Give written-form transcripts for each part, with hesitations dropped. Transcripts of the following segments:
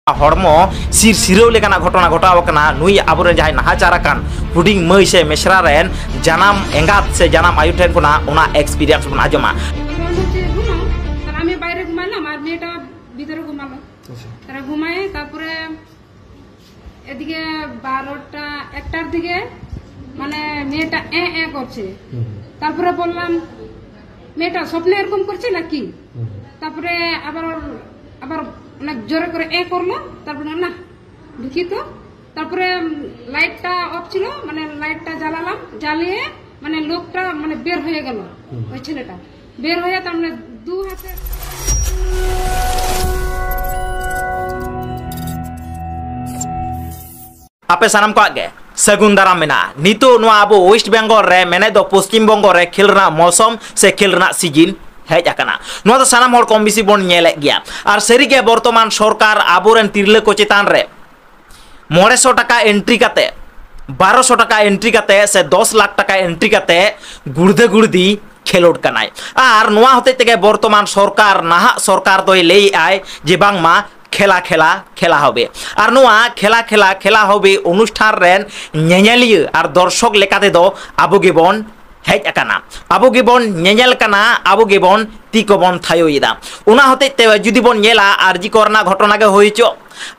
हड़मो सिर सिरव लेकाना घटना घटावकना नुई आबोरे जहाय नाहाचाराकान हुडिंग मई से मेसरा रेन जानाम एंगात से जानाम आयु ठेन खुना उना एक्सपीरियंस बन आजमा আমি বাইরে ঘুমালাম আর মেয়েটা ভিতরে ঘুমালো তারা ঘুমায় তারপরে এদিকে 12টা 1টার দিকে মানে মেয়েটা এ করছে তারপরে বললাম মেয়েটা স্বপ্নে এরকম করছে নাকি তারপরে আবার অনেক জোরে করে এ করলো তারপরে না ঢুকি তো তারপরে লাইটটা অফ ছিল মানে লাইটটা জ্বালালাম জ্বালিয়ে মানে লোকটা মানে বের হয়ে গেল ওই ছেলেটা বের হয়ে তার মানে দু হাতে आपे सानाम को आगे सगुन दाराम मेना नितो नुआ आबो वेस्ट बेंगल रे मेने दो पश्चिम बंग रे खेलना मौसम से खेलना सीजन हेज आकना नुआ तो सानाम हर कम बेसी बन नेले गया और सरीगे वर्तमान सरकार आबोरेन तिरले को चेतान रे 900 टाका एंट्री काते 1200 टाका एंट्री काते से 10 लाख टाका एंट्री काते गुर्दे गुर्दी खेलोड कनाय और नुआ होते तेगे वर्तमान सरकार नाहा सरकार तो ले आय जे बांगमा खेला खेला खेला होबे और नुआ खेला खेला खेला होबे अनुष्ठान रेन नेनेलिया और दर्शक लेकाते दो आबो गेबन हेज आकाना आबो गेबन नेनेल काना आबो गेबन तिकोबन थायोइदा उना होते ते जुदी बन नेला आरजी करना घटना गे होइचो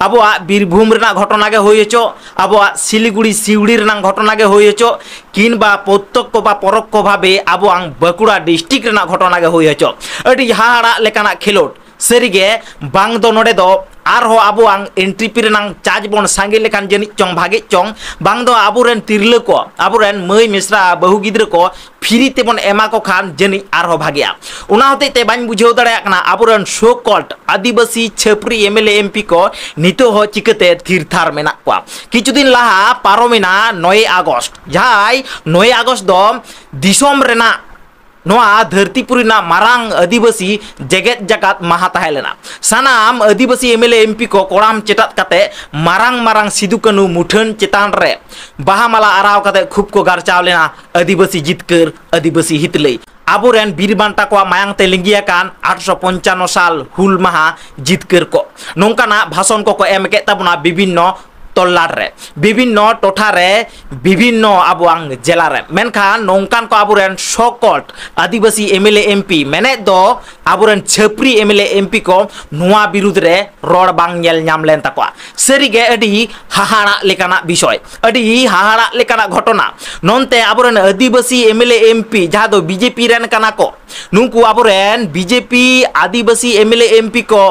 आबोआ बीरभूम रेना घटना गे होइचो आबोआ सिलीगुड़ी सिउड़ी रेना घटना गे होइचो किनबा प्रत्यक्ष बा परोक्ष भाबे आबो आं बांकुड़ा डिस्ट्रिक्ट रेना घटना गे होइचो अडी हाहाड़ा लेकाना खेलोड सरीगे बांग दो नोडे दो आरो आबो आं एंट्री पी रेनां चार्ज बन सांगे लेकान जनि चों भागे चों बांग दो आबोरेन तिरले को आबोरेन मई मिश्रा बहु गिद्र को फ्री तेबन एमा को खान जनि आरो भागेया उना होते ते बाñ बुझाव दाड़ाया कना आबोरेन सो कॉल्ड आदिवासी छपरी एमएलए एमपी को नितो हो चिकते थिरथार मेना को किछुदिन लाहा पारोमेना 9 আগস্ট जाय 9 আগস্ট दो दिसोम रेना नोआ धरतीपुरीना मारांग आदिवासी जगत जगत महा ताहेलेना सानाम आदिवासी एमएलए एमपी को कोड़ाम चेटात काते मारांग मारांग सिदु कानु मुठन चेतान रे बाहामाला आराव काते खूब को गारचाव लेना आदिवासी जितकर आदिवासी हितलई आबोरेन बीरबांटा को मायांग ते लिंगिया कान 855 साल हुल माहा जितकर को नोंकाना भाषण को एम के तबना विभिन्न तोलार रे विभिन्न टोठा रे विभिन्न आबोआं जिला रे मेनखान नोंकान को आबोरेन सकट आदिवासी एमएलए एमपी मेने दो आबोरेन छपरी एमएलए एमपी को नुआ विरुद्ध रे रोड बांग नेल नाम लेन ताकोआ सरीगे अडी हाहाड़ा लेकाना विषय अडी हाहाड़ा लेकाना घटना नोनते आबोरेन आदिवासी एमएलए एमपी जहां दो बीजेपी रेन काना को नुकु आबोरेन बीजेपी आदिवासी एमएलए एमपी को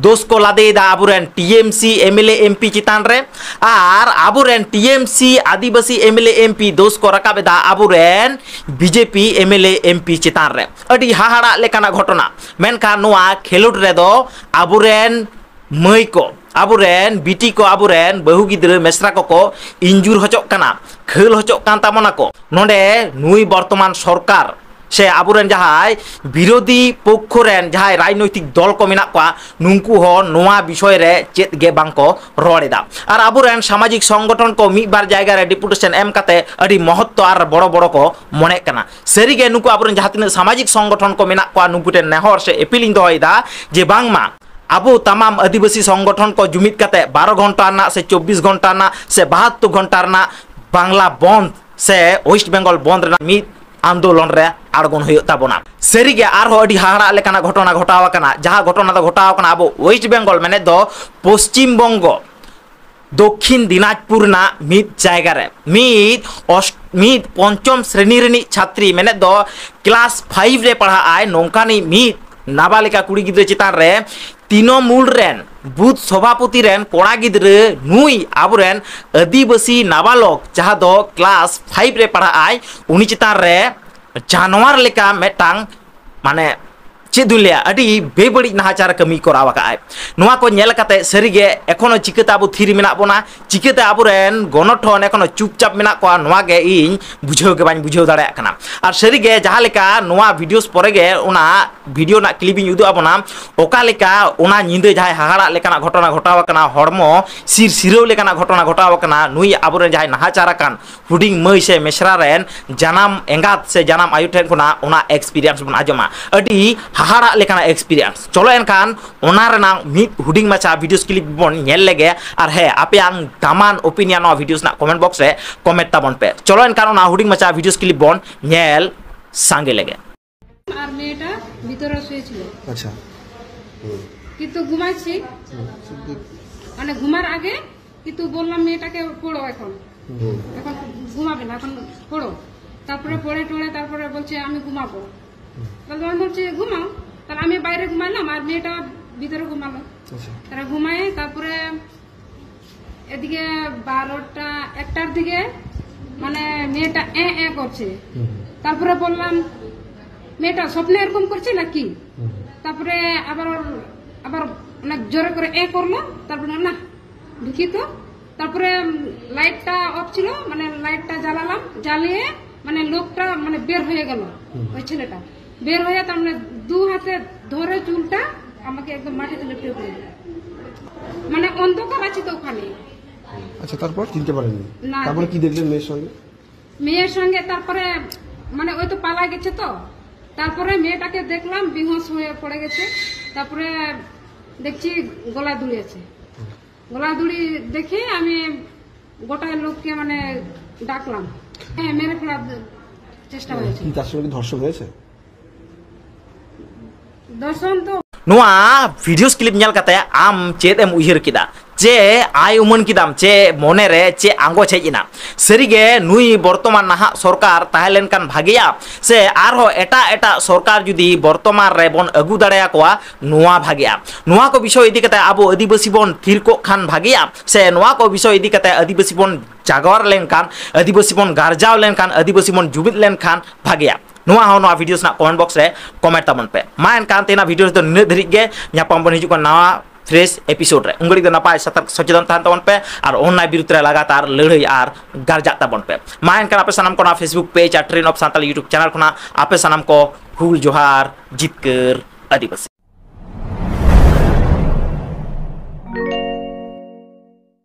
दोष को लादेदा आबोरेन टीएमसी एमएलए एमपी चितान रे और आबोरेन टीएमसी आदिवासी एमएलए एमपी दोष को रकाबेदा आबोरेन बीजेपी एमएलए एमपी चितान रे अडी हाहाड़ा लेकाना घटना मेनखा नुआ खेलोड रे दो आबोरेन मई को आबोरेन बीटी को आबोरेन बहु गिद्र मेसरा को इंजुर हचोक काना खेल हचोक कान तामोना को नोंडे नुई वर्तमान सरकार से आबोरेन जहाय विरोधी पक्षरेन जहाय राजनैतिक दल को मेना को नुंकु हो नोआ विषय रे चेत गे बांको रोडेदा और आबोरेन सामाजिक संगठन को मी बार जायगा रे डिपुटेशन एम काते अडी महत्व और बड़ो बड़ो को मने कना सरीगे नुकु आबोरेन जहातिन सामाजिक संगठन को मेना को नुकुटे नेहर से एपिलिंग दोइदा जे बांगमा आबो तमाम आदिवासी संगठन को जुमित काते 12 घंटा ना से 24 घंटा ना से 72 घंटा ना बांग्ला बंद से वेस्ट बेंगल बंद ना मी आंदोलन रे आड़गन हुई ताबोना सरीगे आरो अडी हाहाड़ा लेकाना घटना घटावा कना जहां घटना दो घटावा कना आबो वेस्ट बेंगल माने दो पश्चिम बंग दक्षिण दिनाजपुर ना मित जायगा रे मित पंचम श्रेणी रेनी छात्री माने दो क्लास 5 रे पढ़ा आय नोंकानी मित नाबालिका कुड़ी गिद्रे चितान रे तृणमूल रेन बुथ सभापति रेन कोड़ा गिद्रे नुई आबोरेन आदिवासी नाबालक जहां दो क्लास 5 रे पढ़ा आय उनी चितान रे जानवर लेका मेटांग माने चेदुलिया अडी बेबड़ी नाहाचार कमी करावा काय नुआ को नेल काते सरीगे एखोनो चिकते आबो थिरि मेना बोना चिकते आबोरेन गणठन एखोनो चुपचाप मेना को नुआ गे इन बुझाव गे बाñ बुझाव दाड़े कना और सरीगे जहां लेका नुआ वीडियोस परेगे उना वीडियो ना क्लिपिंग उदु आबोना ओका लेका उना निंदे जहाय हाहाड़ा लेकाना घटना घटावा कना हड़मो सिर सिरव लेकाना घटना घटावा कना नुई आबोरेन जहाय नाहाचार कान हुडिंग मई से मेसरा रेन जानाम एंगात से जानाम आयु ठेन खुना उना एक्सपीरियंस बन आजमा अडी हाहाड़ा लेकाना एक्सपीरियंस चलो एनखान ओना रेनांग मिद हुडिंग माचा वीडियोस क्लिप बन नेल लेगे और हे आपे आंग दामान ओपिनियन नो वीडियोस ना कमेंट बॉक्स रे कमेंट ताबन पे चलो एनखान ओना हुडिंग माचा वीडियोस क्लिप बन नेल सांगे लेगे আর মেয়েটা ভিতরে শুয়েছিল। আচ্ছা কিন্তু ঘুমাচ্ছি মানে ঘুমার আগে কিন্তু বললাম মেয়েটাকে পড়ো এখন এখন ঘুমাবে না এখন পড়ো তারপরে পড়ে টড়ে তারপরে বলছে আমি ঘুমাবো তাহলে আমি বলছি ঘুমাও তাহলে আমি বাইরে ঘুমালাম আর মেয়েটা ভিতরে ঘুমালো আচ্ছা তারা ঘুমায় তারপরে এদিকে 12টা 1টার দিকে মানে মেয়েটা এ করছে তারপরে বললাম মেয়েটা স্বপ্নে এরকম করছে নাকি তারপরে আবার আবার অনেক জোরে করে করলো তারপরে না ঢুকি তো তারপরে লাইটটা অফ ছিল মানে লাইটটা জ্বালালাম জ্বালিয়ে মানে লোকটা মানে বের হয়ে গেল ওই ছেলেটা বের হয়ে তার মানে 2 হাতে ধরে চুলটা আমাকে একদম মাটিতে লেপটে পড়ে দিল মানে অন্ধকার আছে তো ওখানে। আচ্ছা তারপর চিনতে পারেননি না। তারপরে কি দেখলেন মেয়ের সঙ্গে তারপরে মানে ওই তো পালা গেছে তো তারপরে মেয়েটাকে দেখলাম বেহুশ হয়ে পড়ে গেছে তারপরে দেখছি গলা দুড়ি আছে গলা দুড়ি দেখে আমি গোটা লোককে মানে ডাকলাম হ্যাঁ মেরে ফেলার চেষ্টা হয়েছে। কি তার সঙ্গে ধর্ষণ হয়েছে? দর্শন তো नुआ वीडियोस क्लिप नेल कते आम चेद एम उहिर किदा चे आय उमन किदाम चे मने रे चे आंगो छेजिना सरीगे नुई बर्तमान नाहा सरकार ताहेलेन कान भागिया से आरहो एटा एटा सरकार जुदी बर्तमान रे बन अगु दाड़ेया कोआ नुआ भागिया नुआ को विषय इदी कते आबो आदिवासी बन थिरको खान भागिया से नुआ को विषय इदी कते आदिवासी बन जागवार लेन कान आदिवासी बन गारजाव लेन कान आदिवासी बन जुबित लेन खान भागिया नुआ हो नुआ वीडियोस ना कमेंट बॉक्स रे कमेंट ताबन पे मा एनकान तेना वीडियोस दो निने धरिक गे न्यापाम बन हिजु को नवा फ्रेश एपिसोड रे उंगड़ी दो नापाय सतर्क सचेतन तान ताबन पे और ऑनलाइन विरुद्ध रे लगातार लड़ाई और गारजा ताबन पे मा एनकान आपे सनाम को ना फेसबुक पेज और train of Santal YouTube channel को ना आपे सनाम को हुल जोहार जितकर आदिवासी।